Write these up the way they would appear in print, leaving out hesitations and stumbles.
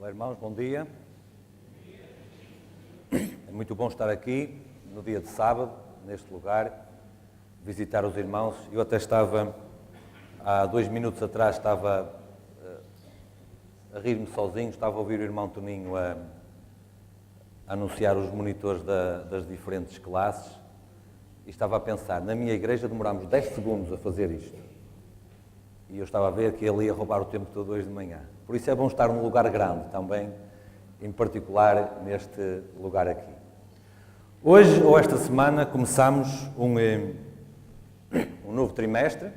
Olá, irmãos, bom dia. É muito bom estar aqui no dia de sábado, neste lugar, visitar os irmãos. Eu até estava, há 2 minutos atrás, estava a rir-me sozinho, estava a ouvir o irmão Toninho a anunciar os monitores das diferentes classes e estava a pensar, na minha igreja demorámos 10 segundos a fazer isto. E eu estava a ver que ele ia roubar o tempo todo hoje de manhã. Por isso é bom estar num lugar grande também, em particular neste lugar aqui. Hoje, ou esta semana, começamos um novo trimestre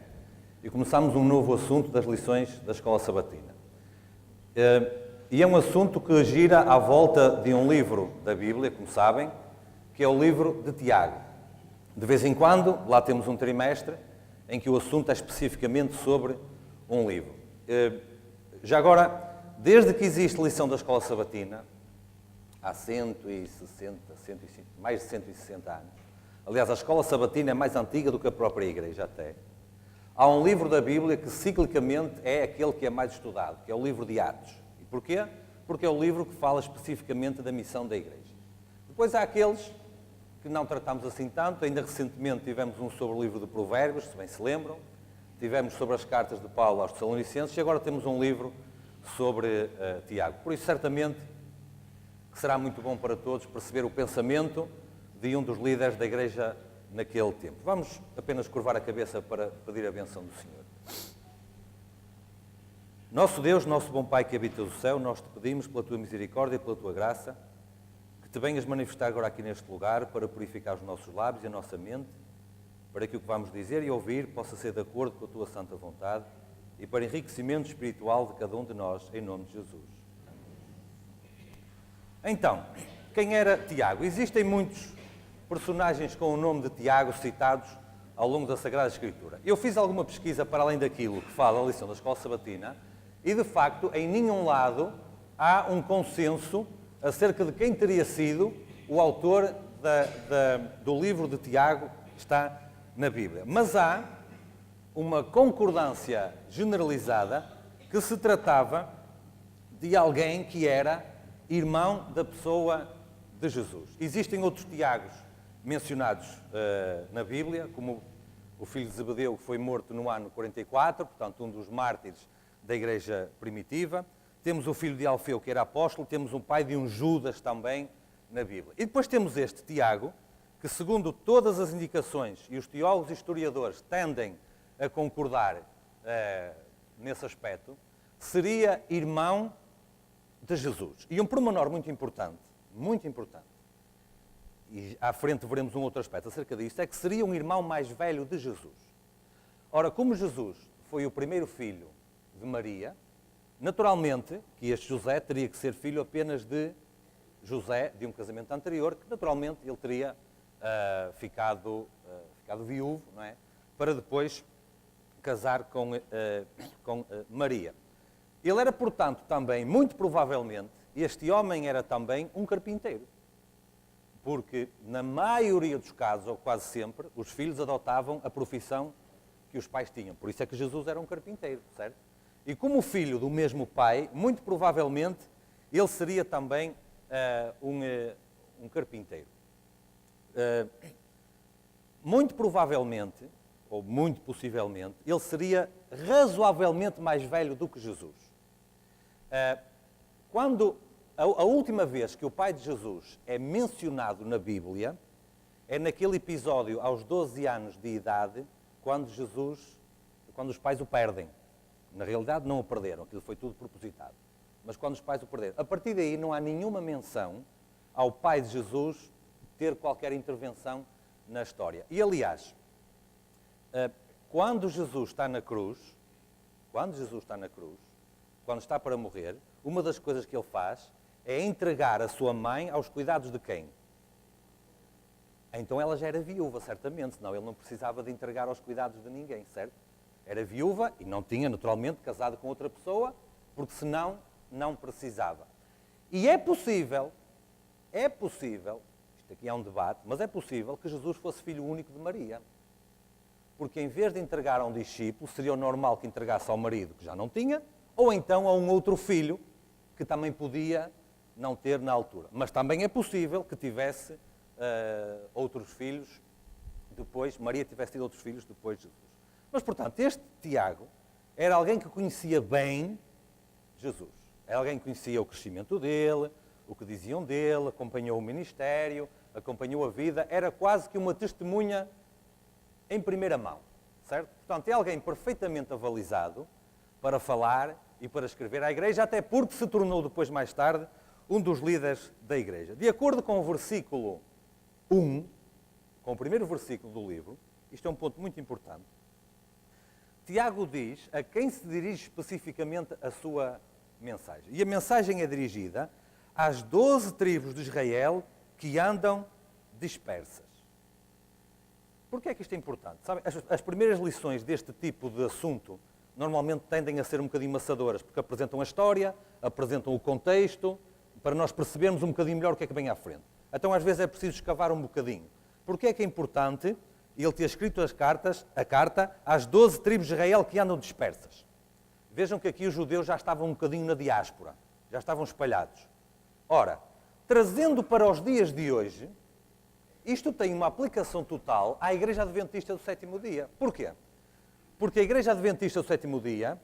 e começamos um novo assunto das lições da Escola Sabatina. E é um assunto que gira à volta de um livro da Bíblia, como sabem, que é o livro de Tiago. De vez em quando, lá temos um trimestre em que o assunto é especificamente sobre um livro. Já agora, desde que existe lição da Escola Sabatina, há 160, mais de 160 anos, aliás, a Escola Sabatina é mais antiga do que a própria Igreja até, há um livro da Bíblia que ciclicamente é aquele que é mais estudado, que é o livro de Atos. E porquê? Porque é o livro que fala especificamente da missão da Igreja. Depois há aqueles que não tratamos assim tanto, ainda recentemente tivemos um sobre o livro de Provérbios, se bem se lembram, tivemos sobre as cartas de Paulo aos Tessalonicenses e agora temos um livro sobre Tiago. Por isso, certamente, que será muito bom para todos perceber o pensamento de um dos líderes da Igreja naquele tempo. Vamos apenas curvar a cabeça para pedir a benção do Senhor. Nosso Deus, nosso bom Pai que habita no céu, nós te pedimos pela tua misericórdia e pela tua graça que te venhas manifestar agora aqui neste lugar para purificar os nossos lábios e a nossa mente, para que o que vamos dizer e ouvir possa ser de acordo com a tua santa vontade e para enriquecimento espiritual de cada um de nós, em nome de Jesus. Então, quem era Tiago? Existem muitos personagens com o nome de Tiago citados ao longo da Sagrada Escritura. Eu fiz alguma pesquisa para além daquilo que fala a lição da Escola Sabatina e, de facto, em nenhum lado há um consenso acerca de quem teria sido o autor do livro de Tiago que está na Bíblia. Mas há uma concordância generalizada que se tratava de alguém que era irmão da pessoa de Jesus. Existem outros Tiagos mencionados na Bíblia, como o filho de Zebedeu, que foi morto no ano 44, portanto um dos mártires da Igreja primitiva. Temos o filho de Alfeu, que era apóstolo, temos um pai de um Judas também na Bíblia. E depois temos este Tiago, que segundo todas as indicações, e os teólogos e historiadores tendem a concordar nesse aspecto, seria irmão de Jesus. E um pormenor muito importante, e à frente veremos um outro aspecto acerca disto, é que seria um irmão mais velho de Jesus. Ora, como Jesus foi o primeiro filho de Maria, naturalmente que este José teria que ser filho apenas de José, de um casamento anterior, que naturalmente ele teria ficado viúvo, não é? Para depois casar com Maria. Ele era, portanto, também, muito provavelmente, este homem era também um carpinteiro. Porque, na maioria dos casos, ou quase sempre, os filhos adotavam a profissão que os pais tinham. Por isso é que Jesus era um carpinteiro, certo? E como filho do mesmo pai, muito provavelmente, ele seria também um carpinteiro. Muito provavelmente, ou muito possivelmente, ele seria razoavelmente mais velho do que Jesus. Quando a última vez que o pai de Jesus é mencionado na Bíblia, é naquele episódio aos 12 anos de idade, quando os pais o perdem. Na realidade não o perderam, aquilo foi tudo propositado. Mas quando os pais o perderam. A partir daí não há nenhuma menção ao pai de Jesus ter qualquer intervenção na história. E aliás, quando Jesus está na cruz, quando está para morrer, uma das coisas que ele faz é entregar a sua mãe aos cuidados de quem? Então ela já era viúva, certamente, senão ele não precisava de entregar aos cuidados de ninguém, certo? Era viúva e não tinha, naturalmente, casado com outra pessoa, porque senão não precisava. E é possível, isto aqui é um debate, mas é possível que Jesus fosse filho único de Maria. Porque em vez de entregar a um discípulo, seria o normal que entregasse ao marido, que já não tinha, ou então a um outro filho que também podia não ter na altura. Mas também é possível que tivesse outros filhos depois, Maria tivesse tido outros filhos depois de Jesus. Mas, portanto, este Tiago era alguém que conhecia bem Jesus. Era alguém que conhecia o crescimento dele, o que diziam dele, acompanhou o ministério, acompanhou a vida, era quase que uma testemunha em primeira mão, certo? Portanto, é alguém perfeitamente avalizado para falar e para escrever à igreja, até porque se tornou depois, mais tarde, um dos líderes da igreja. De acordo com o versículo 1, com o primeiro versículo do livro, isto é um ponto muito importante, Tiago diz a quem se dirige especificamente a sua mensagem. E a mensagem é dirigida às 12 tribos de Israel que andam dispersas. Porquê é que isto é importante? Sabem, as primeiras lições deste tipo de assunto normalmente tendem a ser um bocadinho maçadoras, porque apresentam a história, apresentam o contexto, para nós percebermos um bocadinho melhor o que é que vem à frente. Então, às vezes, é preciso escavar um bocadinho. Porquê é que é importante ele ter escrito a carta às 12 tribos de Israel que andam dispersas? Vejam que aqui os judeus já estavam um bocadinho na diáspora, já estavam espalhados. Ora, trazendo para os dias de hoje, isto tem uma aplicação total à Igreja Adventista do Sétimo Dia. Porquê? Porque a Igreja Adventista do Sétimo Dia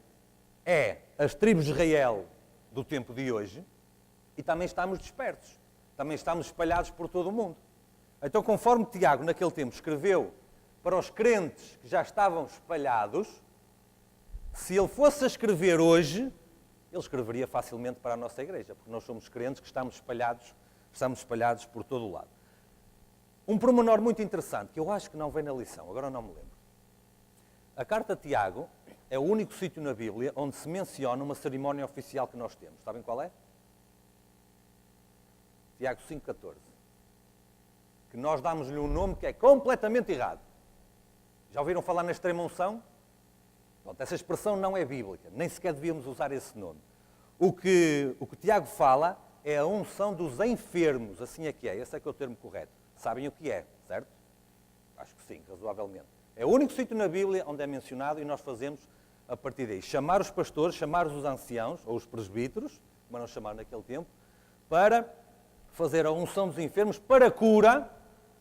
é as tribos de Israel do tempo de hoje e também estamos dispersos, também estamos espalhados por todo o mundo. Então, conforme Tiago, naquele tempo, escreveu para os crentes que já estavam espalhados, se ele fosse a escrever hoje, ele escreveria facilmente para a nossa igreja, porque nós somos crentes que estamos espalhados por todo o lado. Um pormenor muito interessante, que eu acho que não vem na lição, agora não me lembro. A carta de Tiago é o único sítio na Bíblia onde se menciona uma cerimónia oficial que nós temos. Sabem qual é? Tiago 5,14. Que nós damos-lhe um nome que é completamente errado. Já ouviram falar na extrema-unção? Pronto, essa expressão não é bíblica, nem sequer devíamos usar esse nome. O que Tiago fala é a unção dos enfermos, assim é que é, esse é que é o termo correto. Sabem o que é, certo? Acho que sim, razoavelmente. É o único sítio na Bíblia onde é mencionado e nós fazemos a partir daí. Chamar os pastores, chamar os anciãos, ou os presbíteros, como não chamaram naquele tempo, para fazer a unção dos enfermos para cura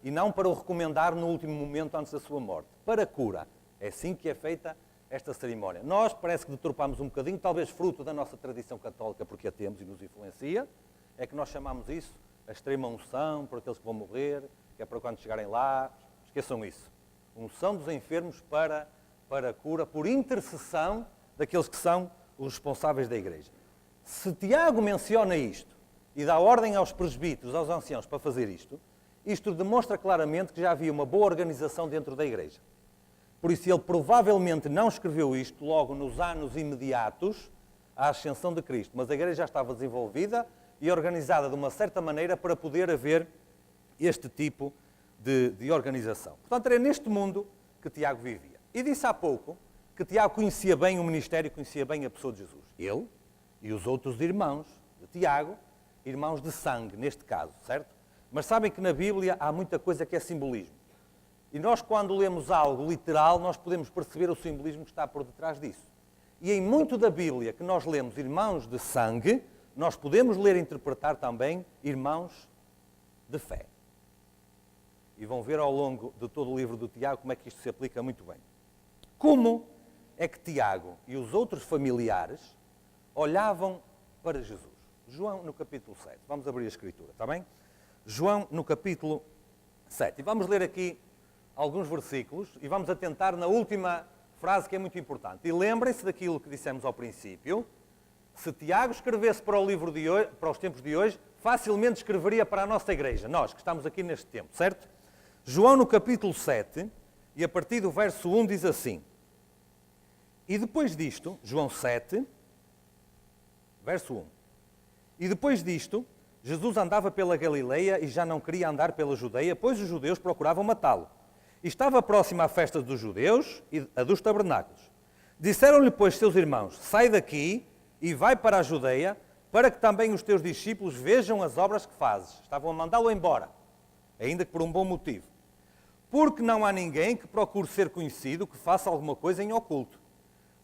e não para o recomendar no último momento antes da sua morte. Para cura. É assim que é feita esta cerimónia. Nós parece que deturpámos um bocadinho, talvez fruto da nossa tradição católica, porque a temos e nos influencia, é que nós chamamos isso a extrema unção por aqueles que vão morrer, que é para quando chegarem lá, esqueçam isso. Unção dos enfermos para cura, por intercessão daqueles que são os responsáveis da igreja. Se Tiago menciona isto e dá ordem aos presbíteros, aos anciãos para fazer isto, isto demonstra claramente que já havia uma boa organização dentro da igreja. Por isso ele provavelmente não escreveu isto logo nos anos imediatos à ascensão de Cristo, mas a igreja já estava desenvolvida e organizada de uma certa maneira para poder haver este tipo de organização. Portanto, era neste mundo que Tiago vivia. E disse há pouco que Tiago conhecia bem o ministério, conhecia bem a pessoa de Jesus. Ele e os outros irmãos de Tiago, irmãos de sangue, neste caso, certo? Mas sabem que na Bíblia há muita coisa que é simbolismo. E nós, quando lemos algo literal, nós podemos perceber o simbolismo que está por detrás disso. E em muito da Bíblia que nós lemos irmãos de sangue, nós podemos ler e interpretar também irmãos de fé. E vão ver ao longo de todo o livro do Tiago como é que isto se aplica muito bem. Como é que Tiago e os outros familiares olhavam para Jesus? João no capítulo 7. Vamos abrir a escritura, está bem? João no capítulo 7. E vamos ler aqui alguns versículos e vamos atentar na última frase que é muito importante. E lembrem-se daquilo que dissemos ao princípio. Se Tiago escrevesse para o livro de hoje, para os tempos de hoje, facilmente escreveria para a nossa igreja, nós que estamos aqui neste tempo, certo? João no capítulo 7, e a partir do verso 1 diz assim: E depois disto, João 7, verso 1. E depois disto, Jesus andava pela Galileia e já não queria andar pela Judeia, pois os judeus procuravam matá-lo. E estava próxima à festa dos judeus e a dos tabernáculos. Disseram-lhe, pois, seus irmãos: Sai daqui e vai para a Judeia, para que também os teus discípulos vejam as obras que fazes. Estavam a mandá-lo embora, ainda que por um bom motivo. Porque não há ninguém que procure ser conhecido, que faça alguma coisa em oculto.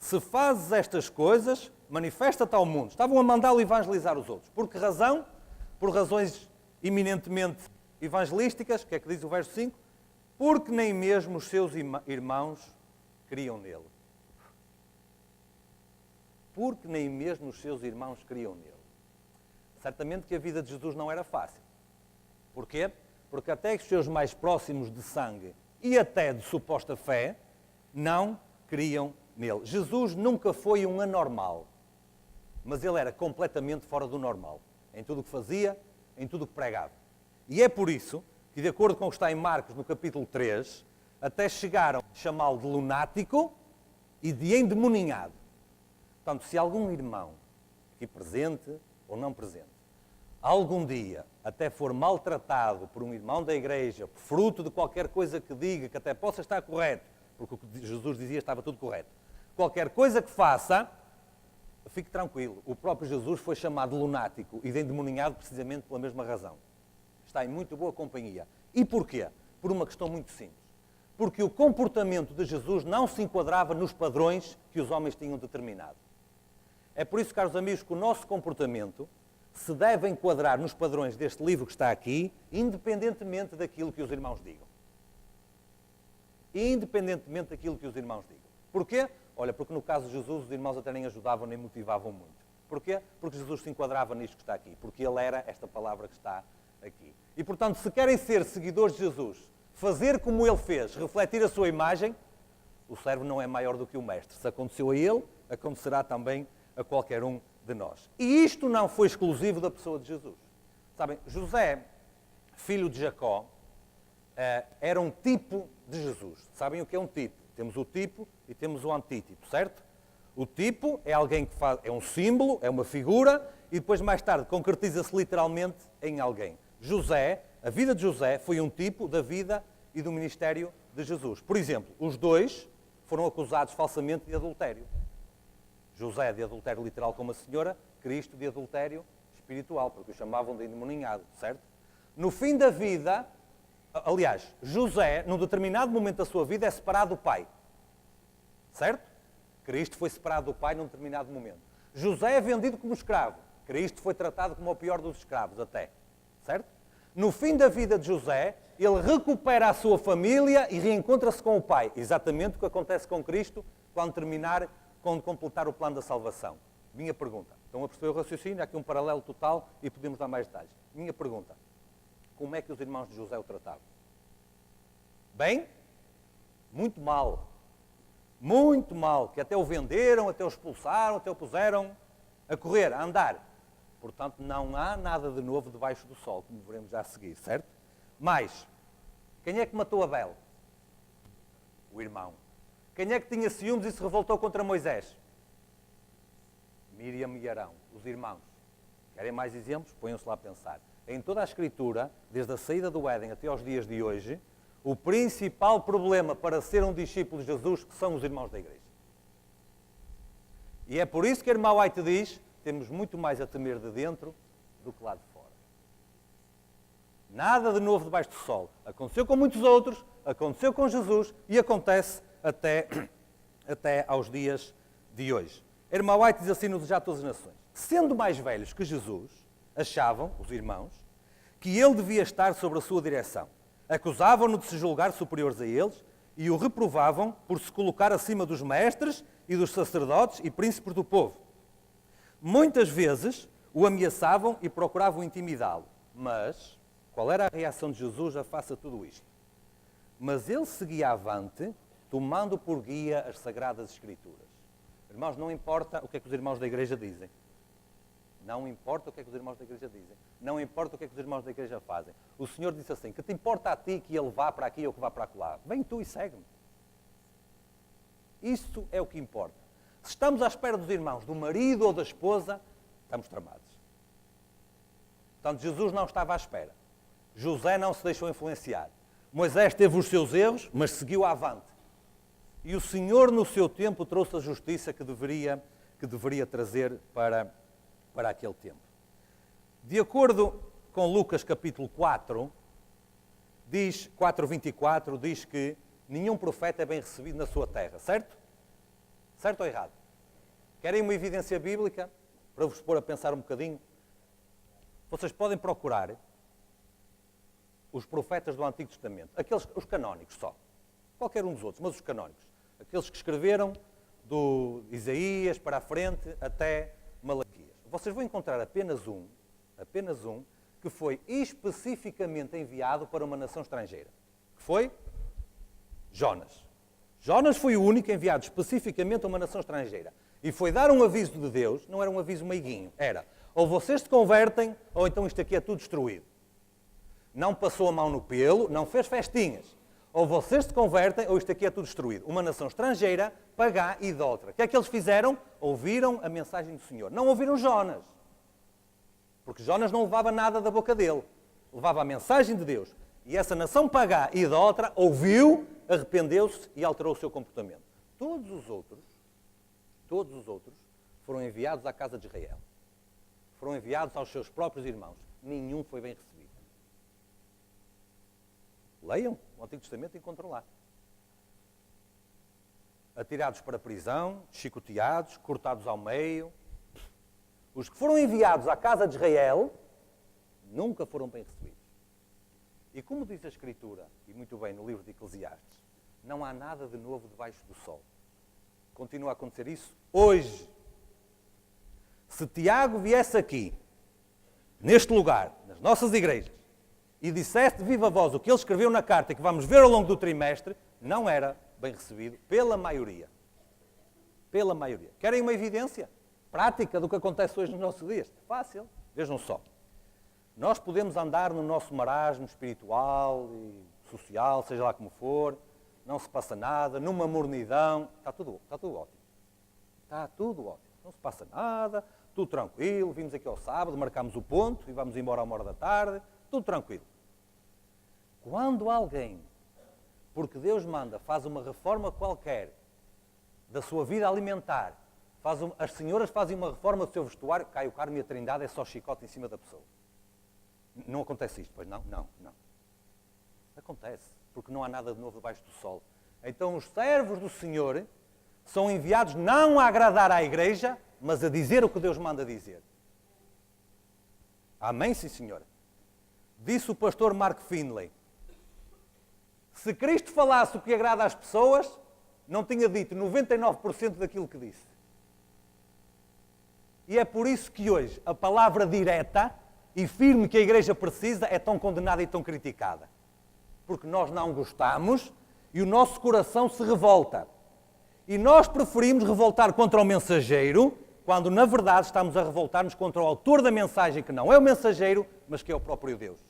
se fazes estas coisas, manifesta-te ao mundo. Estavam a mandá-lo evangelizar os outros. Por que razão? Por razões eminentemente evangelísticas. O que é que diz o verso 5? Porque nem mesmo os seus irmãos criam nele. Porque nem mesmo os seus irmãos criam nele. Certamente que a vida de Jesus não era fácil. Porquê? Porque até os seus mais próximos de sangue e até de suposta fé não criam nele. Jesus nunca foi um anormal, mas ele era completamente fora do normal. Em tudo o que fazia, em tudo o que pregava. E é por isso que, de acordo com o que está em Marcos, no capítulo 3, até chegaram a chamá-lo de lunático e de endemoninhado. Portanto, se algum irmão, aqui presente ou não presente, algum dia até for maltratado por um irmão da igreja, fruto de qualquer coisa que diga, que até possa estar correto, porque o que Jesus dizia estava tudo correto, qualquer coisa que faça, fique tranquilo. O próprio Jesus foi chamado de lunático e de endemoninhado precisamente pela mesma razão. Está em muito boa companhia. E porquê? Por uma questão muito simples. Porque o comportamento de Jesus não se enquadrava nos padrões que os homens tinham determinado. É por isso, caros amigos, que o nosso comportamento se deve enquadrar nos padrões deste livro que está aqui, independentemente daquilo que os irmãos digam. Independentemente daquilo que os irmãos digam. Porquê? Olha, porque no caso de Jesus os irmãos até nem ajudavam nem motivavam muito. Porquê? Porque Jesus se enquadrava nisto que está aqui. Porque ele era esta palavra que está aqui. E portanto, se querem ser seguidores de Jesus, fazer como ele fez, refletir a sua imagem, o servo não é maior do que o mestre. Se aconteceu a ele, acontecerá também a qualquer um de nós. E isto não foi exclusivo da pessoa de Jesus. Sabem, José, filho de Jacó, era um tipo de Jesus. Sabem o que é um tipo? Temos o tipo e temos o antítipo, certo? O tipo é alguém que faz, é um símbolo, é uma figura, e depois mais tarde concretiza-se literalmente em alguém. José, a vida de José foi um tipo da vida e do ministério de Jesus. Por exemplo, os dois foram acusados falsamente de adultério. José de adultério literal com uma senhora, Cristo de adultério espiritual, porque o chamavam de endemoninhado, certo? No fim da vida, aliás, José, num determinado momento da sua vida, é separado do pai. Certo? Cristo foi separado do pai num determinado momento. José é vendido como escravo. Cristo foi tratado como o pior dos escravos, até. Certo? No fim da vida de José, ele recupera a sua família e reencontra-se com o pai. Exatamente o que acontece com Cristo quando completar o plano da salvação. Minha pergunta. Estão a perceber o raciocínio? Há aqui um paralelo total e podemos dar mais detalhes. Minha pergunta. Como é que os irmãos de José o tratavam? Bem? Muito mal. Muito mal. Que até o venderam, até o expulsaram, até o puseram a correr, a andar. Portanto, não há nada de novo debaixo do sol, como veremos já a seguir, certo? Mas, quem é que matou Abel? O irmão. Quem é que tinha ciúmes e se revoltou contra Moisés? Miriam e Arão, os irmãos. Querem mais exemplos? Ponham-se lá a pensar. Em toda a Escritura, desde a saída do Éden até aos dias de hoje, o principal problema para ser um discípulo de Jesus são os irmãos da igreja. E é por isso que a irmã White diz, temos muito mais a temer de dentro do que lá de fora. Nada de novo debaixo do sol. Aconteceu com muitos outros, aconteceu com Jesus e acontece até aos dias de hoje. A irmã White diz assim no Desejar Todas as Nações. Sendo mais velhos que Jesus, achavam, os irmãos, que ele devia estar sobre a sua direção. Acusavam-no de se julgar superiores a eles e o reprovavam por se colocar acima dos mestres e dos sacerdotes e príncipes do povo. Muitas vezes o ameaçavam e procuravam intimidá-lo. Mas, qual era a reação de Jesus a face a tudo isto? Mas ele seguia avante, tomando por guia as Sagradas Escrituras. Irmãos, não importa o que é que os irmãos da igreja dizem. Não importa o que é que os irmãos da igreja dizem. Não importa o que é que os irmãos da igreja fazem. O Senhor disse assim, que te importa a ti que ele vá para aqui ou que vá para lá? Vem tu e segue-me. Isso é o que importa. Se estamos à espera dos irmãos, do marido ou da esposa, estamos tramados. Portanto, Jesus não estava à espera. José não se deixou influenciar. Moisés teve os seus erros, mas seguiu avante. E o Senhor, no seu tempo, trouxe a justiça que deveria trazer para aquele tempo. De acordo com Lucas capítulo 4, 4:24, diz que nenhum profeta é bem recebido na sua terra, certo? Certo ou errado? Querem uma evidência bíblica para vos pôr a pensar um bocadinho? Vocês podem procurar os profetas do Antigo Testamento, os canónicos só, qualquer um dos outros, mas os canónicos, aqueles que escreveram do Isaías para a frente até Malaquias. Vocês vão encontrar apenas um, que foi especificamente enviado para uma nação estrangeira, que foi Jonas. Jonas foi o único enviado especificamente a uma nação estrangeira. E foi dar um aviso de Deus, não era um aviso meiguinho, era ou vocês se convertem, ou então isto aqui é tudo destruído. Não passou a mão no pelo, não fez festinhas. Ou vocês se convertem, ou isto aqui é tudo destruído. Uma nação estrangeira, pagã e idólatra. O que é que eles fizeram? Ouviram a mensagem do Senhor. Não ouviram Jonas. Porque Jonas não levava nada da boca dele. Levava a mensagem de Deus. E essa nação pagã e idólatra ouviu, arrependeu-se e alterou o seu comportamento. Todos os outros foram enviados à casa de Israel. Foram enviados aos seus próprios irmãos. Nenhum foi bem recebido. Leiam o Antigo Testamento e encontram lá. Atirados para a prisão, chicoteados, cortados ao meio. Os que foram enviados à casa de Israel nunca foram bem recebidos. E como diz a Escritura, e muito bem no livro de Eclesiastes, não há nada de novo debaixo do sol. Continua a acontecer isso hoje. Se Tiago viesse aqui, neste lugar, nas nossas igrejas, e dissesse de viva voz o que ele escreveu na carta que vamos ver ao longo do trimestre, não era bem recebido pela maioria. Pela maioria. Querem uma evidência prática do que acontece hoje nos nossos dias? Fácil. Vejam só. Nós podemos andar no nosso marasmo espiritual e social, seja lá como for, não se passa nada, numa mornidão, está tudo ótimo. Está tudo ótimo. Não se passa nada, tudo tranquilo, vimos aqui ao sábado, marcamos o ponto e vamos embora à 1h da tarde, tudo tranquilo. Quando alguém, porque Deus manda, faz uma reforma qualquer da sua vida alimentar, as senhoras fazem uma reforma do seu vestuário, Caio Carmo e a Trindade é só chicote em cima da pessoa. Não acontece isto, pois não? Não. Acontece, porque não há nada de novo debaixo do sol. Então os servos do Senhor são enviados não a agradar à igreja, mas a dizer o que Deus manda dizer. Amém, sim, senhora. Disse o pastor Mark Finley, se Cristo falasse o que agrada às pessoas, não tinha dito 99% daquilo que disse. E é por isso que hoje a palavra direta e firme que a igreja precisa é tão condenada e tão criticada. Porque nós não gostamos e o nosso coração se revolta. E nós preferimos revoltar contra o mensageiro, quando na verdade estamos a revoltar-nos contra o autor da mensagem, que não é o mensageiro, mas que é o próprio Deus.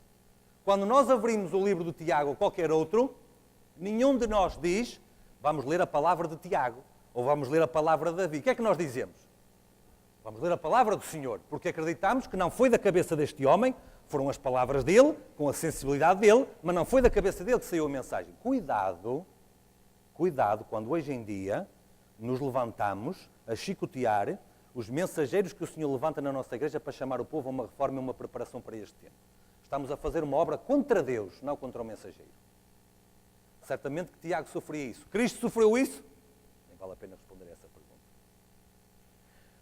Quando nós abrimos o livro de Tiago ou qualquer outro, nenhum de nós diz, vamos ler a palavra de Tiago, ou vamos ler a palavra de Davi. O que é que nós dizemos? Vamos ler a palavra do Senhor, porque acreditamos que não foi da cabeça deste homem, foram as palavras dele, com a sensibilidade dele, mas não foi da cabeça dele que saiu a mensagem. Cuidado quando hoje em dia nos levantamos a chicotear os mensageiros que o Senhor levanta na nossa igreja para chamar o povo a uma reforma e uma preparação para este tempo. Estamos a fazer uma obra contra Deus, não contra o mensageiro. Certamente que Tiago sofria isso. Cristo sofreu isso? Nem vale a pena responder a essa pergunta.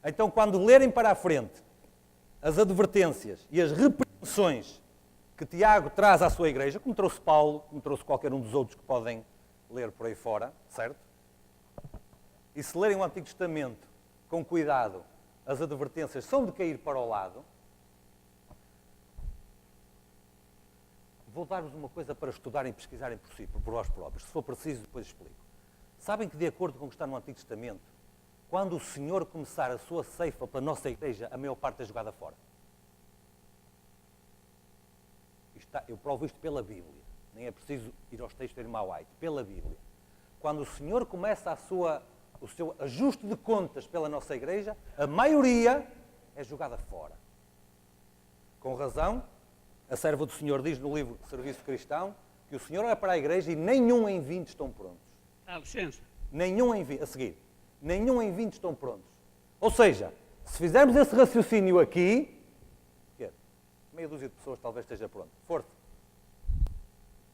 Então, quando lerem para a frente as advertências e as repreensões que Tiago traz à sua igreja, como trouxe Paulo, como trouxe qualquer um dos outros que podem ler por aí fora, certo? E se lerem o Antigo Testamento com cuidado, as advertências são de cair para o lado. Vou dar-vos uma coisa para estudarem e pesquisarem por si, por vós próprios. Se for preciso, depois explico. Sabem que, de acordo com o que está no Antigo Testamento, quando o Senhor começar a sua ceifa pela nossa igreja, a maior parte é jogada fora. Eu provo isto pela Bíblia. Nem é preciso ir aos textos do irmão White. Pela Bíblia. Quando o Senhor começa o seu ajuste de contas pela nossa igreja, a maioria é jogada fora. Com razão, a serva do Senhor diz no livro Serviço Cristão que o Senhor olha para a igreja e nenhum em 20 estão prontos. Dá licença. Nenhum em 20, a seguir. Nenhum em 20 estão prontos. Ou seja, se fizermos esse raciocínio aqui, meia dúzia de pessoas talvez esteja pronto. Forte.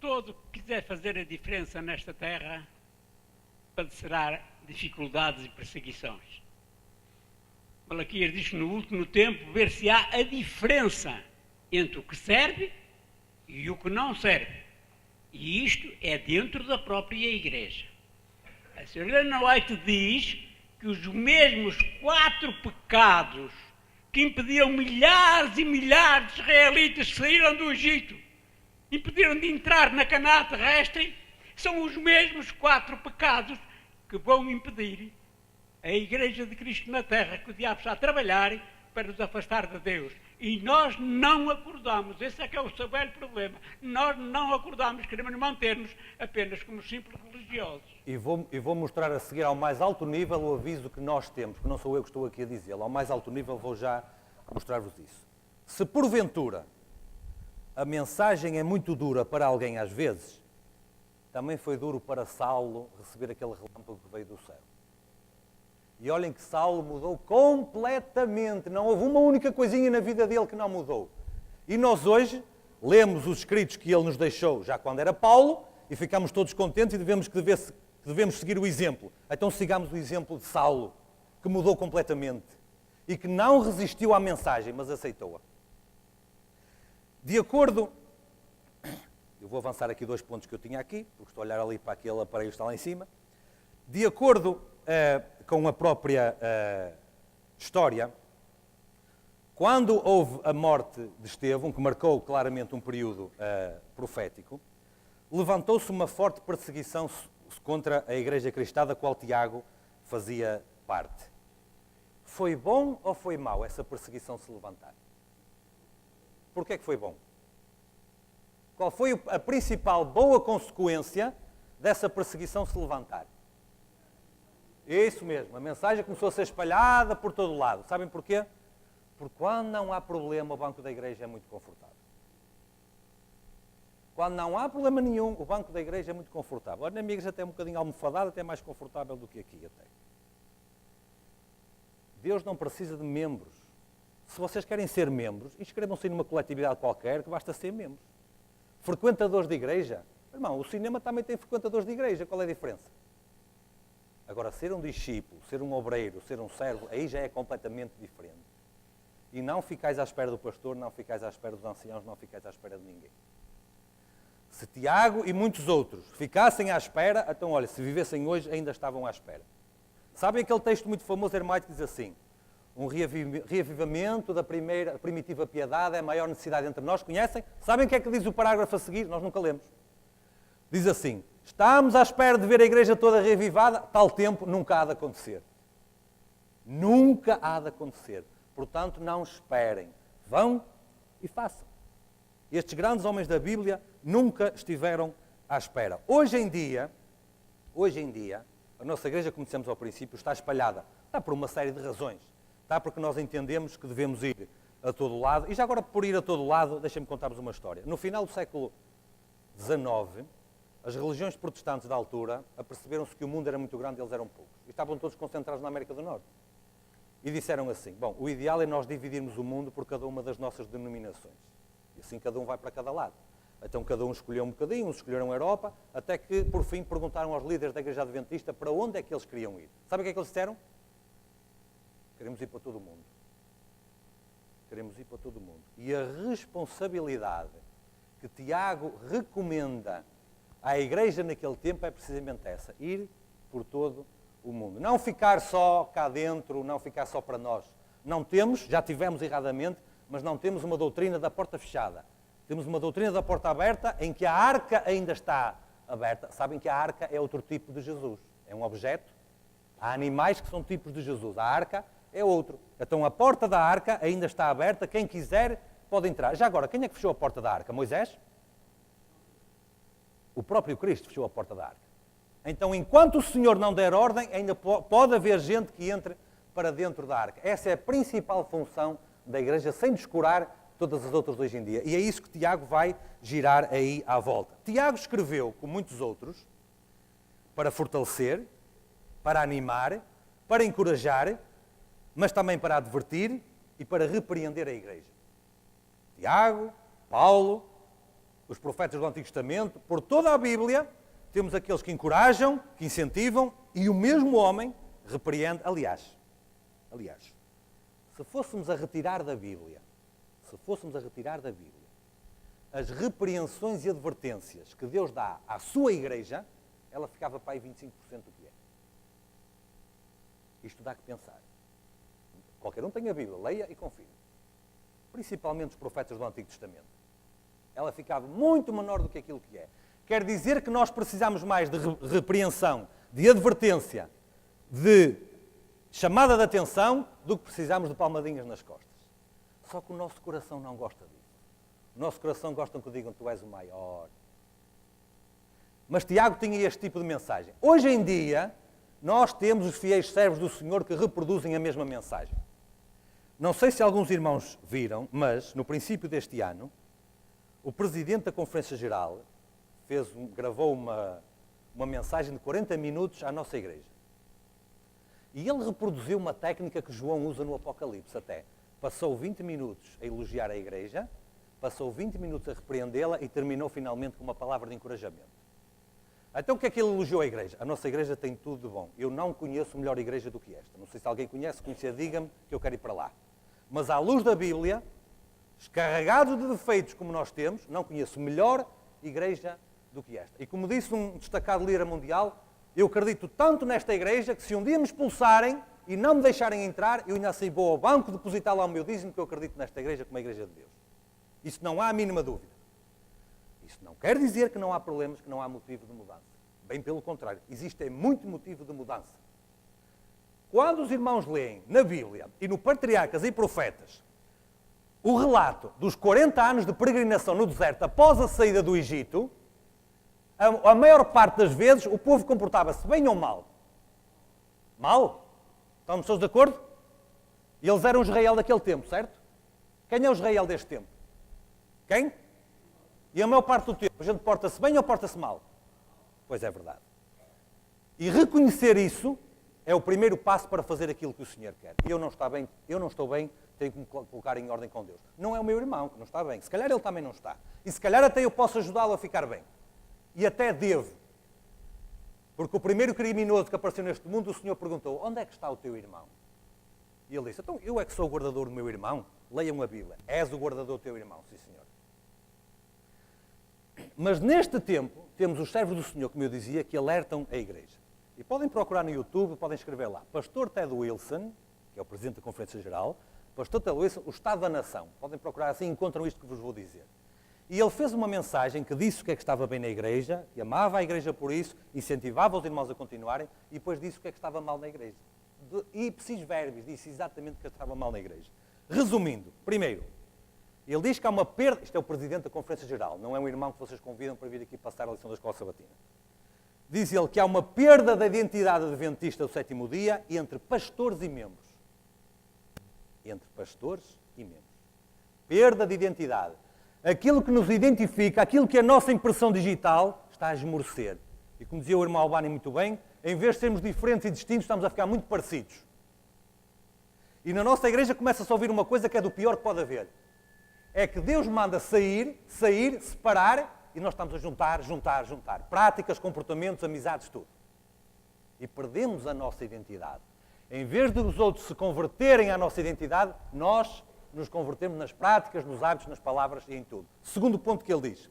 Todo que quiser fazer a diferença nesta terra padecerá dificuldades e perseguições. Malaquias diz que no último tempo ver-se-á a diferença entre o que serve e o que não serve. E isto é dentro da própria Igreja. A senhora Ellen White diz que os mesmos 4 pecados que impediram milhares e milhares de israelitas que saíram do Egito, impediram de entrar na Canaã terrestre, são os mesmos 4 pecados que vão impedir a Igreja de Cristo na Terra, que o diabo está a trabalhar para nos afastar de Deus. E nós não acordamos. Esse é que é o seu velho problema. Nós não acordamos, queremos manter-nos apenas como simples religiosos. E vou mostrar a seguir ao mais alto nível o aviso que nós temos, que não sou eu que estou aqui a dizê-lo. Ao mais alto nível vou já mostrar-vos isso. Se porventura a mensagem é muito dura para alguém às vezes, também foi duro para Saulo receber aquele relâmpago que veio do céu. E olhem que Saulo mudou completamente. Não houve uma única coisinha na vida dele que não mudou. E nós hoje lemos os escritos que ele nos deixou já quando era Paulo e ficamos todos contentes e devemos seguir o exemplo. Então sigamos o exemplo de Saulo, que mudou completamente e que não resistiu à mensagem, mas aceitou-a. De acordo... Eu vou avançar aqui 2 pontos que eu tinha aqui, porque estou a olhar ali para aquele aparelho que está lá em cima. De acordo com a própria história, quando houve a morte de Estevão, que marcou claramente um período profético, levantou-se uma forte perseguição contra a Igreja Cristã, da qual Tiago fazia parte. Foi bom ou foi mau essa perseguição se levantar? Porquê que foi bom? Qual foi a principal boa consequência dessa perseguição se levantar? É isso mesmo, a mensagem começou a ser espalhada por todo o lado. Sabem porquê? Porque quando não há problema, o banco da igreja é muito confortável. Quando não há problema nenhum, o banco da igreja é muito confortável. Olha, na minha igreja até um bocadinho almofadado, até mais confortável do que aqui até. Deus não precisa de membros. Se vocês querem ser membros, inscrevam-se numa coletividade qualquer, que basta ser membros. Frequentadores de igreja. Irmão, o cinema também tem frequentadores de igreja. Qual é a diferença? Agora, ser um discípulo, ser um obreiro, ser um servo, aí já é completamente diferente. E não ficais à espera do pastor, não ficais à espera dos anciãos, não ficais à espera de ninguém. Se Tiago e muitos outros ficassem à espera, então, olha, se vivessem hoje, ainda estavam à espera. Sabem aquele texto muito famoso, Hermite, que diz assim: um reavivamento da primitiva piedade é a maior necessidade entre nós. Conhecem? Sabem o que é que diz o parágrafo a seguir? Nós nunca lemos. Diz assim: estamos à espera de ver a igreja toda reavivada, tal tempo nunca há de acontecer. Nunca há de acontecer. Portanto, não esperem. Vão e façam. Estes grandes homens da Bíblia nunca estiveram à espera. Hoje em dia, a nossa igreja, como dissemos ao princípio, está espalhada. Está por uma série de razões. Está porque nós entendemos que devemos ir a todo lado. E já agora, por ir a todo lado, deixem-me contar-vos uma história. No final do século XIX, as religiões protestantes da altura aperceberam-se que o mundo era muito grande e eles eram poucos. E estavam todos concentrados na América do Norte. E disseram assim: bom, o ideal é nós dividirmos o mundo por cada uma das nossas denominações. E assim cada um vai para cada lado. Então cada um escolheu um bocadinho, uns escolheram a Europa, até que, por fim, perguntaram aos líderes da Igreja Adventista para onde é que eles queriam ir. Sabem o que é que eles disseram? Queremos ir para todo o mundo. Queremos ir para todo o mundo. E a responsabilidade que Tiago recomenda à Igreja naquele tempo é precisamente essa: ir por todo o mundo. Não ficar só cá dentro, não ficar só para nós. Não temos, já tivemos erradamente, mas não temos uma doutrina da porta fechada. Temos uma doutrina da porta aberta em que a arca ainda está aberta. Sabem que a arca é outro tipo de Jesus. É um objeto. Há animais que são tipos de Jesus. A arca é outro. Então a porta da arca ainda está aberta. Quem quiser pode entrar. Já agora, quem é que fechou a porta da arca? Moisés? O próprio Cristo fechou a porta da arca. Então, enquanto o Senhor não der ordem, ainda pode haver gente que entre para dentro da arca. Essa é a principal função da igreja, sem descurar todas as outras hoje em dia. E é isso que Tiago vai girar aí à volta. Tiago escreveu, como muitos outros, para fortalecer, para animar, para encorajar, mas também para advertir e para repreender a igreja. Tiago, Paulo, os profetas do Antigo Testamento, por toda a Bíblia, temos aqueles que encorajam, que incentivam, e o mesmo homem repreende. Aliás, se fôssemos a retirar da Bíblia, as repreensões e advertências que Deus dá à sua igreja, ela ficava para aí 25% do que é. Isto dá que pensar. Qualquer um tem a Bíblia, leia e confirme. Principalmente os profetas do Antigo Testamento. Ela ficava muito menor do que aquilo que é. Quer dizer que nós precisamos mais de repreensão, de advertência, de chamada de atenção, do que precisamos de palmadinhas nas costas. Só que o nosso coração não gosta disso. O nosso coração gosta que digam, tu és o maior. Mas Tiago tinha este tipo de mensagem. Hoje em dia, nós temos os fiéis servos do Senhor que reproduzem a mesma mensagem. Não sei se alguns irmãos viram, mas no princípio deste ano, o Presidente da Conferência Geral gravou uma mensagem de 40 minutos à nossa igreja. E ele reproduziu uma técnica que João usa no Apocalipse até. Passou 20 minutos a elogiar a igreja, passou 20 minutos a repreendê-la e terminou finalmente com uma palavra de encorajamento. Então o que é que ele elogiou a igreja? A nossa igreja tem tudo de bom. Eu não conheço melhor igreja do que esta. Não sei se alguém conhece, conhecer, diga-me que eu quero ir para lá. Mas à luz da Bíblia, descarregados de defeitos como nós temos, não conheço melhor igreja do que esta. E como disse um destacado líder mundial, eu acredito tanto nesta igreja que se um dia me expulsarem e não me deixarem entrar, eu ainda assim vou ao banco depositar lá o meu dízimo que eu acredito nesta igreja como a igreja de Deus. Isso não há a mínima dúvida. Isso não quer dizer que não há problemas, que não há motivo de mudança. Bem pelo contrário, existe muito motivo de mudança. Quando os irmãos leem na Bíblia e no Patriarcas e Profetas o relato dos 40 anos de peregrinação no deserto após a saída do Egito, a maior parte das vezes o povo comportava-se bem ou mal? Mal? Estamos todos de acordo? E eles eram o Israel daquele tempo, certo? Quem é o Israel deste tempo? Quem? E a maior parte do tempo a gente porta-se bem ou porta-se mal? Pois é verdade. E reconhecer isso é o primeiro passo para fazer aquilo que o Senhor quer. Eu não estou bem, tenho que me colocar em ordem com Deus. Não é o meu irmão que não está bem. Se calhar ele também não está. E se calhar até eu posso ajudá-lo a ficar bem. E até devo. Porque o primeiro criminoso que apareceu neste mundo, o Senhor perguntou, onde é que está o teu irmão? E ele disse, então eu é que sou o guardador do meu irmão? Leiam a Bíblia. És o guardador do teu irmão, sim senhor. Mas neste tempo, temos os servos do Senhor, como eu dizia, que alertam a igreja. E podem procurar no YouTube, podem escrever lá. Pastor Ted Wilson, que é o Presidente da Conferência Geral, Pastor Ted Wilson, o Estado da Nação. Podem procurar assim, encontram isto que vos vou dizer. E ele fez uma mensagem que disse o que é que estava bem na igreja, que amava a igreja por isso, incentivava os irmãos a continuarem, e depois disse o que é que estava mal na igreja. Ipsis verbis, disse exatamente o que estava mal na igreja. Resumindo, primeiro, ele diz que há uma perda, isto é o Presidente da Conferência Geral, não é um irmão que vocês convidam para vir aqui passar a lição da Escola Sabatina. Diz ele que há uma perda da identidade adventista do sétimo dia entre pastores e membros. Entre pastores e membros. Perda de identidade. Aquilo que nos identifica, aquilo que é a nossa impressão digital, está a esmorecer. E como dizia o irmão Albani muito bem, em vez de sermos diferentes e distintos, estamos a ficar muito parecidos. E na nossa igreja começa-se a ouvir uma coisa que é do pior que pode haver. É que Deus manda sair, separar, e nós estamos a juntar. Práticas, comportamentos, amizades, tudo. E perdemos a nossa identidade. Em vez de os outros se converterem à nossa identidade, nós nos convertemos nas práticas, nos hábitos, nas palavras e em tudo. Segundo ponto que ele diz.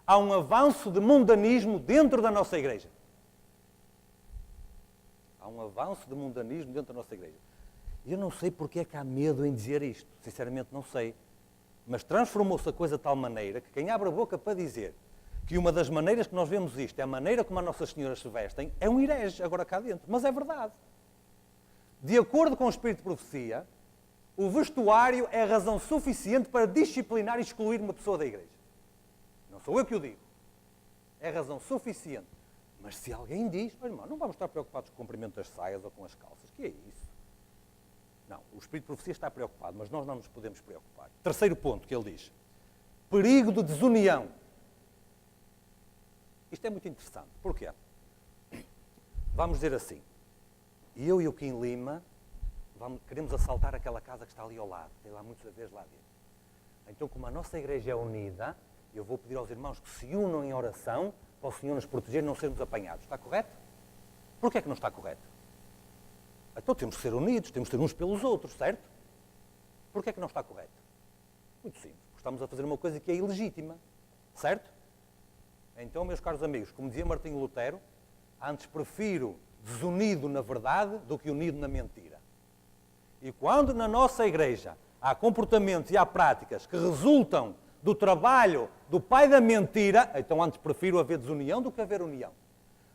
Há um avanço de mundanismo dentro da nossa igreja. Há um avanço de mundanismo dentro da nossa igreja. Eu não sei porque é que há medo em dizer isto. Sinceramente não sei. Mas transformou-se a coisa de tal maneira que quem abre a boca para dizer que uma das maneiras que nós vemos isto é a maneira como as nossas senhoras se vestem, é um herege agora cá dentro. Mas é verdade. De acordo com o Espírito de Profecia, o vestuário é razão suficiente para disciplinar e excluir uma pessoa da igreja. Não sou eu que o digo. É razão suficiente. Mas se alguém diz, oh, irmão, não vamos estar preocupados com o comprimento das saias ou com as calças. Que é isso? Não, o Espírito de Profecia está preocupado, mas nós não nos podemos preocupar. Terceiro ponto que ele diz. Perigo de desunião. Isto é muito interessante. Porquê? Vamos dizer assim. Eu e o Kim Lima queremos assaltar aquela casa que está ali ao lado. Tem lá muitas vezes lá dentro. Então, como a nossa igreja é unida, Eu vou pedir aos irmãos que se unam em oração para o Senhor nos proteger e não sermos apanhados. Está correto? Porquê é que não está correto? Então temos que ser unidos, temos que ser uns pelos outros, certo? Porquê é que não está correto? Muito simples, porque estamos a fazer uma coisa que é ilegítima, certo? Então, meus caros amigos, como dizia Martinho Lutero, antes prefiro desunido na verdade do que unido na mentira. E quando na nossa igreja há comportamentos e há práticas que resultam do trabalho do pai da mentira, então antes prefiro haver desunião do que haver união.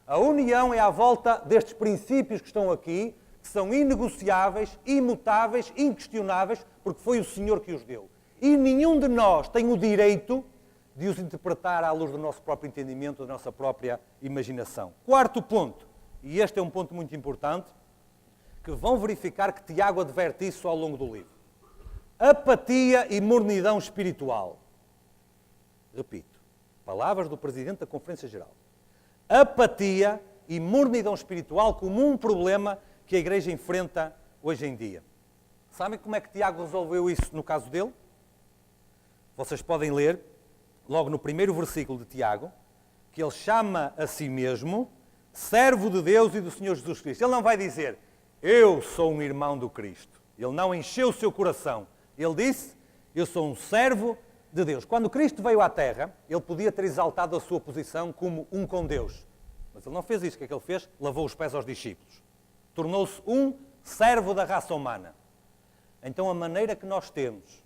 A união é à volta destes princípios que estão aqui, que são inegociáveis, imutáveis, inquestionáveis, porque foi o Senhor que os deu. E nenhum de nós tem o direito de os interpretar à luz do nosso próprio entendimento, da nossa própria imaginação. Quarto ponto, e este é um ponto muito importante, que vão verificar que Tiago adverte isso ao longo do livro. Apatia e mornidão espiritual. Repito, palavras do Presidente da Conferência Geral. Apatia e mornidão espiritual como um problema que a Igreja enfrenta hoje em dia. Sabem como é que Tiago resolveu isso no caso dele? Vocês podem ler, logo no primeiro versículo de Tiago, que ele chama a si mesmo servo de Deus e do Senhor Jesus Cristo. Ele não vai dizer, eu sou um irmão do Cristo. Ele não encheu o seu coração. Ele disse, eu sou um servo de Deus. Quando Cristo veio à Terra, ele podia ter exaltado a sua posição como um com Deus. Mas ele não fez isso. O que é que ele fez? Lavou os pés aos discípulos. Tornou-se um servo da raça humana. Então a maneira que nós temos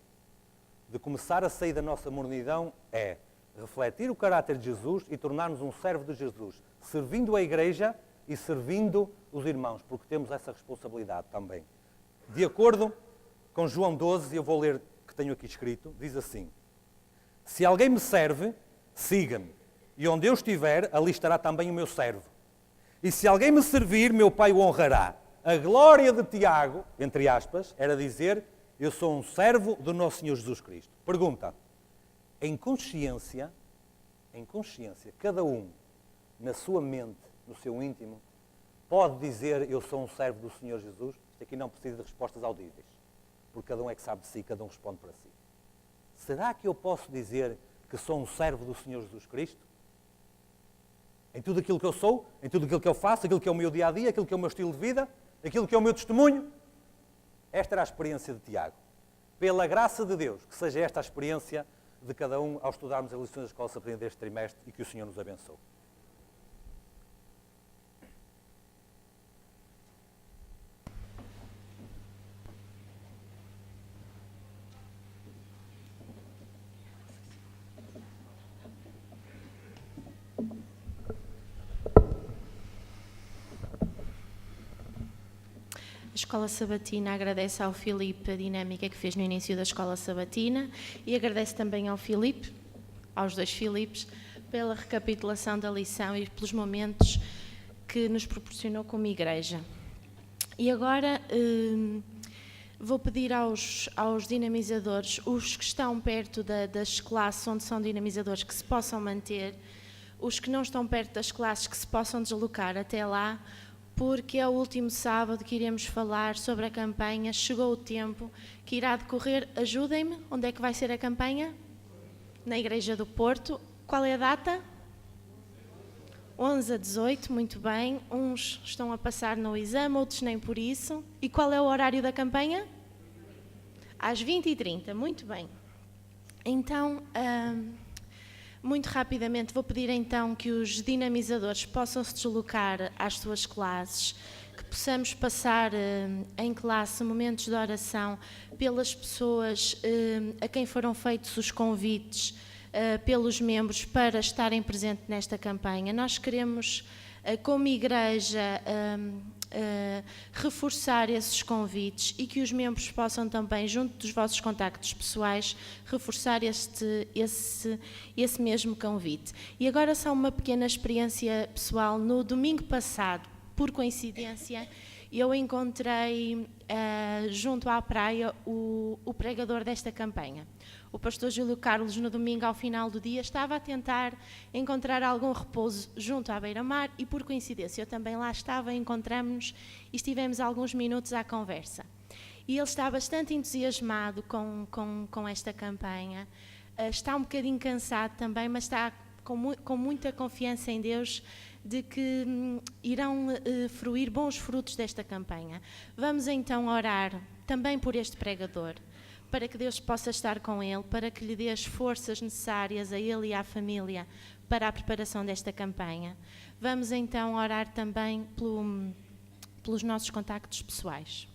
de começar a sair da nossa mornidão é refletir o caráter de Jesus e tornar-nos um servo de Jesus, servindo a Igreja e servindo os irmãos, porque temos essa responsabilidade também. De acordo com João 12, eu vou ler que tenho aqui escrito, diz assim, se alguém me serve, siga-me, e onde eu estiver, ali estará também o meu servo. E se alguém me servir, meu Pai o honrará. A glória de Tiago, entre aspas, era dizer, eu sou um servo do nosso Senhor Jesus Cristo. Pergunta, em consciência, cada um, na sua mente, no seu íntimo, pode dizer, eu sou um servo do Senhor Jesus? Isto aqui não precisa de respostas audíveis, porque cada um é que sabe de si, cada um responde para si. Será que eu posso dizer que sou um servo do Senhor Jesus Cristo? Em tudo aquilo que eu sou, em tudo aquilo que eu faço, aquilo que é o meu dia-a-dia, aquilo que é o meu estilo de vida, aquilo que é o meu testemunho? Esta era a experiência de Tiago. Pela graça de Deus, que seja esta a experiência de cada um ao estudarmos as lições da Escola Sabatina deste trimestre e que o Senhor nos abençoe. A Escola Sabatina agradece ao Filipe a dinâmica que fez no início da Escola Sabatina e agradece também ao Filipe, aos dois Filipes, pela recapitulação da lição e pelos momentos que nos proporcionou como igreja. E agora vou pedir aos dinamizadores, os que estão perto das classes onde são dinamizadores, que se possam manter, os que não estão perto das classes que se possam deslocar até lá, porque é o último sábado que iremos falar sobre a campanha. Chegou o tempo que irá decorrer. Ajudem-me, onde é que vai ser a campanha? Na Igreja do Porto. Qual é a data? 11 a 18, muito bem. Uns estão a passar no exame, outros nem por isso. E qual é o horário da campanha? Às 20h30, muito bem. Então, muito rapidamente, vou pedir então que os dinamizadores possam se deslocar às suas classes, que possamos passar em classe momentos de oração pelas pessoas a quem foram feitos os convites, pelos membros para estarem presentes nesta campanha. Nós queremos, como igreja, reforçar esses convites e que os membros possam também, junto dos vossos contactos pessoais, reforçar esse mesmo convite. E agora só uma pequena experiência pessoal. No domingo passado, por coincidência, eu encontrei junto à praia o pregador desta campanha. O pastor Júlio Carlos, no domingo, ao final do dia, estava a tentar encontrar algum repouso junto à beira-mar e, por coincidência, eu também lá estava, encontramos-nos e estivemos alguns minutos à conversa. E ele está bastante entusiasmado com esta campanha. está um bocadinho cansado também, mas está com muita confiança em Deus de que irão fruir bons frutos desta campanha. Vamos então orar também por este pregador, para que Deus possa estar com ele, para que lhe dê as forças necessárias a ele e à família para a preparação desta campanha. Vamos então orar também pelos nossos contactos pessoais.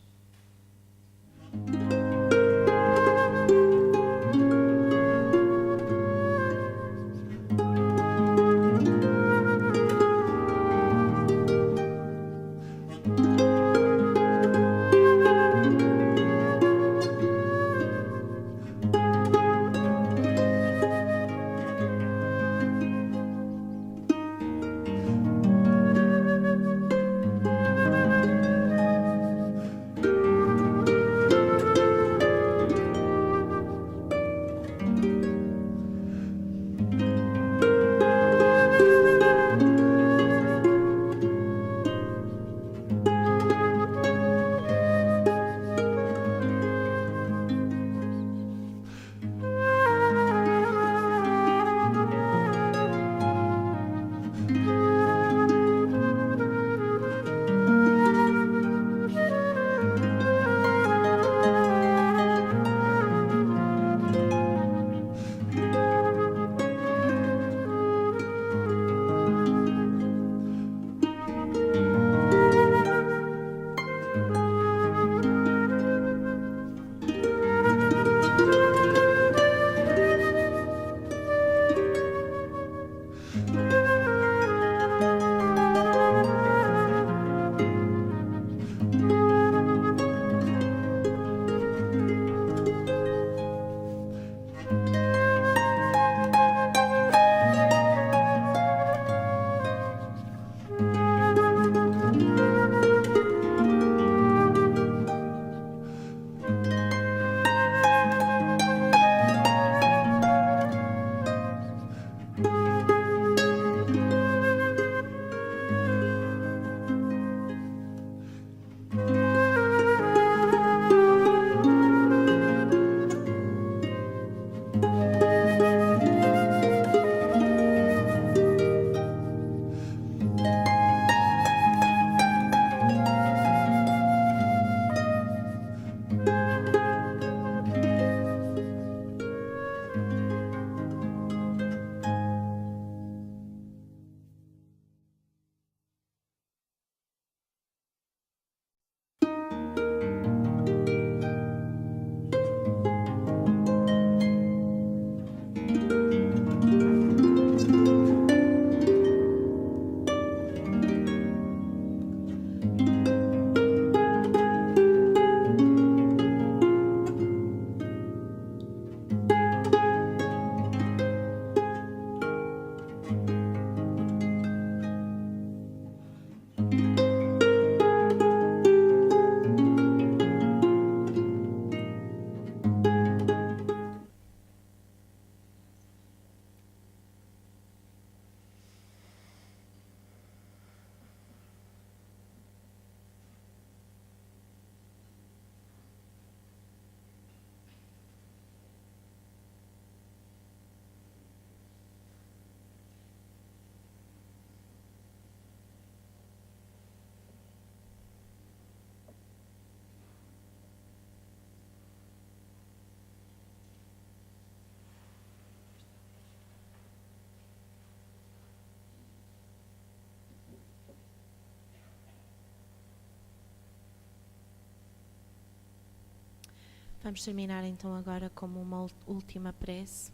Vamos terminar então agora como uma última prece,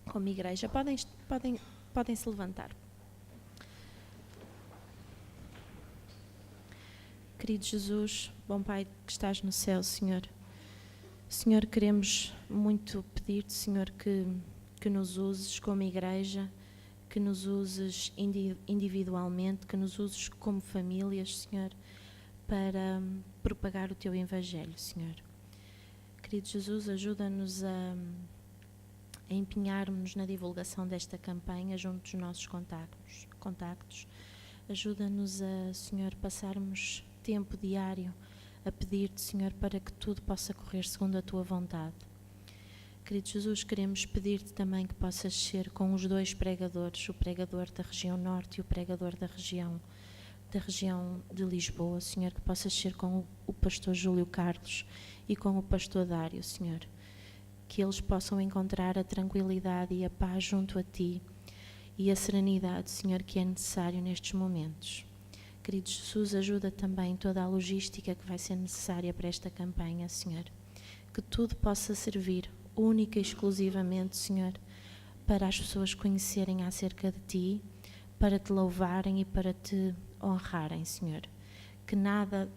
como igreja. Podem se levantar. Querido Jesus, bom Pai que estás no céu, Senhor. Senhor, queremos muito pedir-te, Senhor, que nos uses como igreja, que nos uses individualmente, que nos uses como famílias, Senhor, para propagar o Teu Evangelho, Senhor. Querido Jesus, ajuda-nos a empenharmos na divulgação desta campanha junto dos nossos contactos. Ajuda-nos a, Senhor, passarmos tempo diário a pedir-te, Senhor, para que tudo possa correr segundo a Tua vontade. Querido Jesus, queremos pedir-te também que possas ser com os dois pregadores, o pregador da região norte e o pregador da região de Lisboa, Senhor, que possas ser com o pastor Júlio Carlos e com o pastor Dário, Senhor, que eles possam encontrar a tranquilidade e a paz junto a Ti e a serenidade, Senhor, que é necessário nestes momentos. Querido Jesus, ajuda também toda a logística que vai ser necessária para esta campanha, Senhor, que tudo possa servir única e exclusivamente, Senhor, para as pessoas conhecerem acerca de Ti, para Te louvarem e para Te honrarem, Senhor. Que nada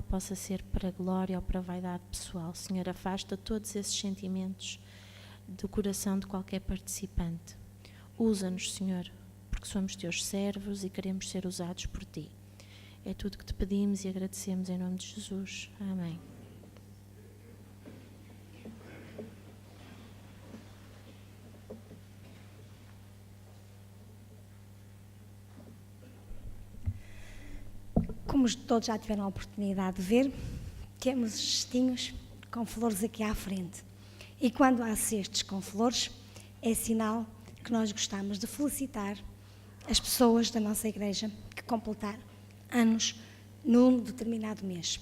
possa ser para glória ou para vaidade pessoal, Senhor. Afasta todos esses sentimentos do coração de qualquer participante. Usa-nos, Senhor, porque somos Teus servos e queremos ser usados por Ti. É tudo que Te pedimos e agradecemos em nome de Jesus. Amém. Como todos já tiveram a oportunidade de ver, temos cestinhos com flores aqui à frente. E quando há cestos com flores, é sinal que nós gostamos de felicitar as pessoas da nossa igreja que completaram anos num determinado mês.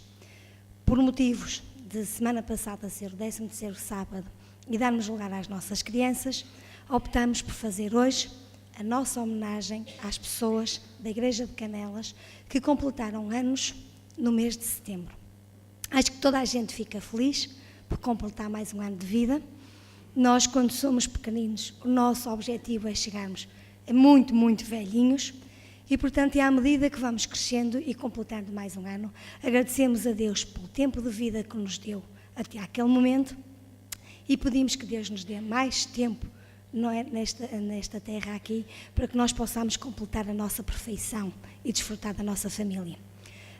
Por motivos de semana passada ser o 13º sábado e darmos lugar às nossas crianças, optamos por fazer hoje a nossa homenagem às pessoas da Igreja de Canelas que completaram anos no mês de setembro. Acho que toda a gente fica feliz por completar mais um ano de vida. Nós, quando somos pequeninos, o nosso objetivo é chegarmos a muito, muito velhinhos e, portanto, é à medida que vamos crescendo e completando mais um ano, agradecemos a Deus pelo tempo de vida que nos deu até aquele momento e pedimos que Deus nos dê mais tempo nesta terra aqui, para que nós possamos completar a nossa perfeição e desfrutar da nossa família.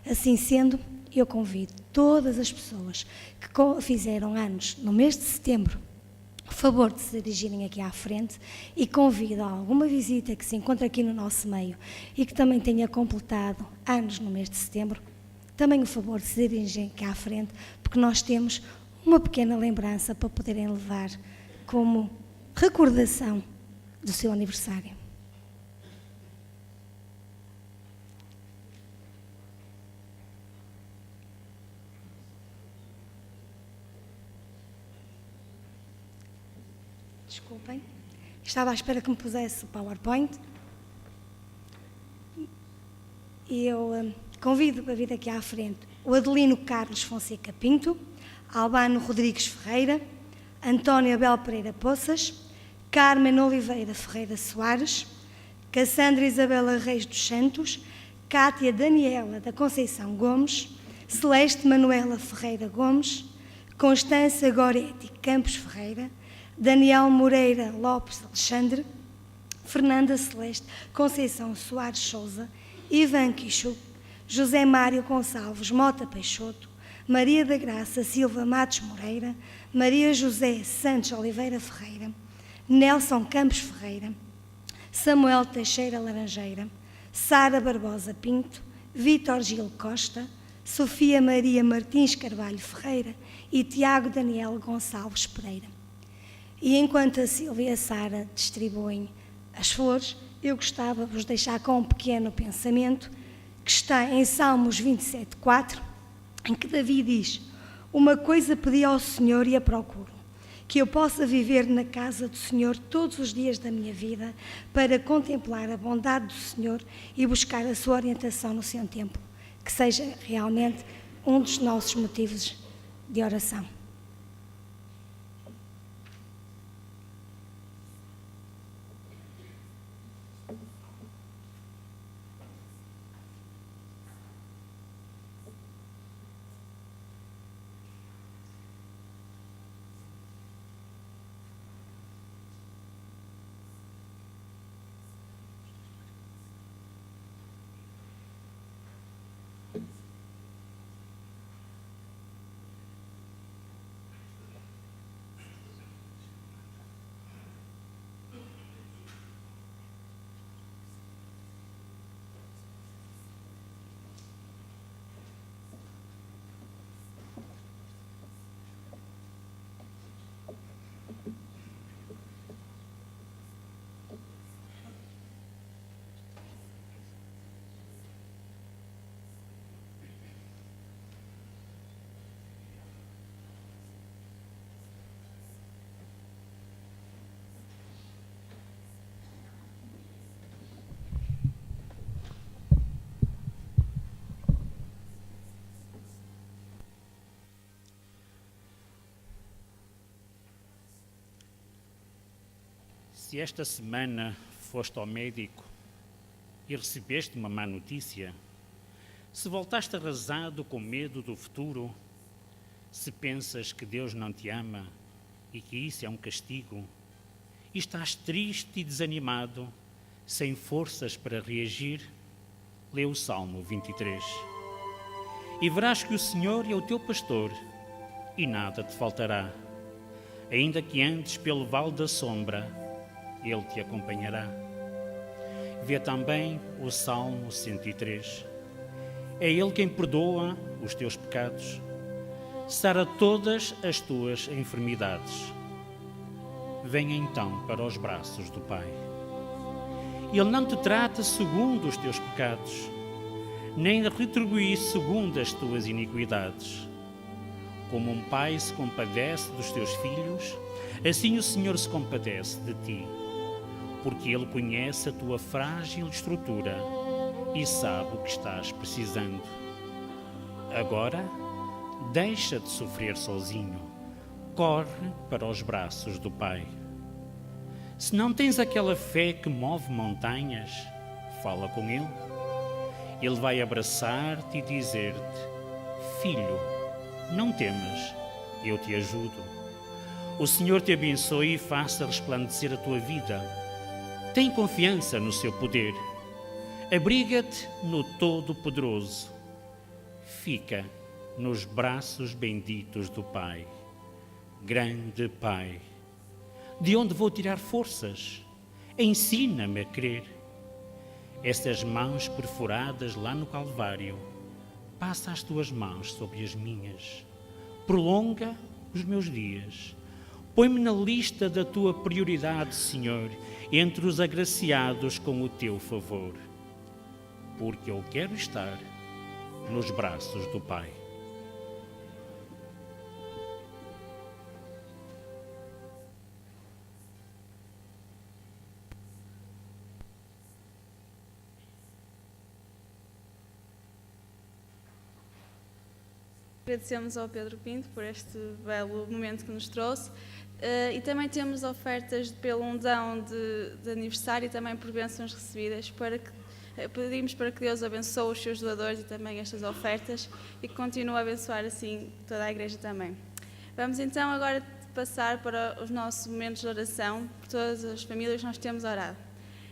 Assim sendo, eu convido todas as pessoas que fizeram anos no mês de setembro, por favor de se dirigirem aqui à frente e convido a alguma visita que se encontra aqui no nosso meio e que também tenha completado anos no mês de setembro, também o favor de se dirigirem aqui à frente, porque nós temos uma pequena lembrança para poderem levar como recordação do seu aniversário. Desculpem, estava à espera que me pusesse o PowerPoint e eu convido para vir aqui à frente o Adelino Carlos Fonseca Pinto, Albano Rodrigues Ferreira, António Abel Pereira Poças, Carmen Oliveira Ferreira Soares, Cassandra Isabela Reis dos Santos, Cátia Daniela da Conceição Gomes, Celeste Manuela Ferreira Gomes, Constança Goretti Campos Ferreira, Daniel Moreira Lopes Alexandre, Fernanda Celeste Conceição Soares Souza, Ivan Quixo, José Mário Gonçalves Mota Peixoto, Maria da Graça Silva Matos Moreira, Maria José Santos Oliveira Ferreira, Nelson Campos Ferreira, Samuel Teixeira Laranjeira, Sara Barbosa Pinto, Vítor Gil Costa, Sofia Maria Martins Carvalho Ferreira e Tiago Daniel Gonçalves Pereira. E enquanto a Silvia e a Sara distribuem as flores, eu gostava de vos deixar com um pequeno pensamento que está em Salmos 27:4, em que Davi diz: uma coisa pedi ao Senhor e a procuro, que eu possa viver na casa do Senhor todos os dias da minha vida, para contemplar a bondade do Senhor e buscar a sua orientação no seu tempo. Que seja realmente um dos nossos motivos de oração. Se esta semana foste ao médico e recebeste uma má notícia, se voltaste arrasado com medo do futuro, se pensas que Deus não te ama e que isso é um castigo, e estás triste e desanimado, sem forças para reagir, lê o Salmo 23. E verás que o Senhor é o teu pastor e nada te faltará. Ainda que andes pelo vale da sombra, Ele te acompanhará. Vê também o Salmo 103. É Ele quem perdoa os teus pecados, sara todas as tuas enfermidades. Venha então para os braços do Pai. Ele não te trata segundo os teus pecados, nem retribui segundo as tuas iniquidades. Como um pai se compadece dos teus filhos, assim o Senhor se compadece de ti, porque Ele conhece a tua frágil estrutura e sabe o que estás precisando. Agora, deixa de sofrer sozinho, corre para os braços do Pai. Se não tens aquela fé que move montanhas, fala com Ele. Ele vai abraçar-te e dizer-te: filho, não temas, eu te ajudo. O Senhor te abençoe e faça resplandecer a tua vida. Tem confiança no seu poder. Abriga-te no Todo-Poderoso. Fica nos braços benditos do Pai. Grande Pai, de onde vou tirar forças? Ensina-me a crer. Essas mãos perfuradas lá no Calvário, passa as tuas mãos sobre as minhas. Prolonga os meus dias. Põe-me na lista da tua prioridade, Senhor, entre os agraciados com o teu favor. Porque eu quero estar nos braços do Pai. Agradecemos ao Pedro Pinto por este belo momento que nos trouxe e também temos ofertas pelo undão de aniversário e também por bênçãos recebidas. Pedimos para que Deus abençoe os seus doadores e também estas ofertas e que continue a abençoar assim toda a igreja também. Vamos então agora passar para os nossos momentos de oração por todas as famílias que nós temos orado.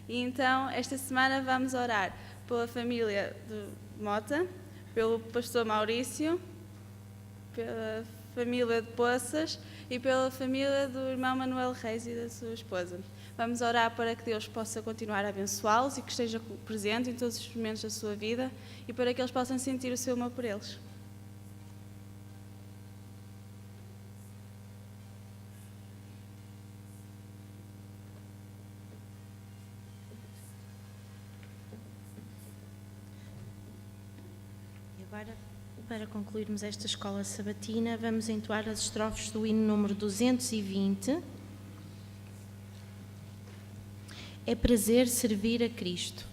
E então esta semana vamos orar pela família de Mota, pelo pastor Maurício, pela família de Poças e pela família do irmão Manuel Reis e da sua esposa. Vamos orar para que Deus possa continuar a abençoá-los e que esteja presente em todos os momentos da sua vida e para que eles possam sentir o seu amor por eles. E agora, para concluirmos esta escola sabatina, vamos entoar as estrofes do hino número 220. É prazer servir a Cristo.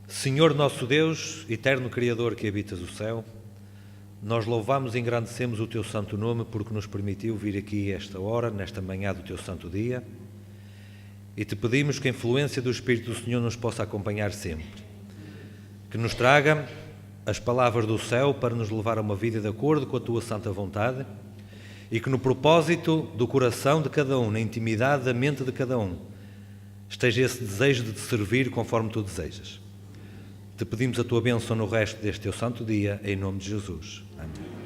Senhor nosso Deus, eterno Criador que habitas o céu, nós louvamos e engrandecemos o teu santo nome porque nos permitiu vir aqui esta hora, nesta manhã do teu santo dia, e te pedimos que a influência do Espírito do Senhor nos possa acompanhar sempre, que nos traga as palavras do céu para nos levar a uma vida de acordo com a tua santa vontade e que no propósito do coração de cada um, na intimidade da mente de cada um, esteja esse desejo de te servir conforme tu desejas. Te pedimos a tua bênção no resto deste teu santo dia, em nome de Jesus. Amém.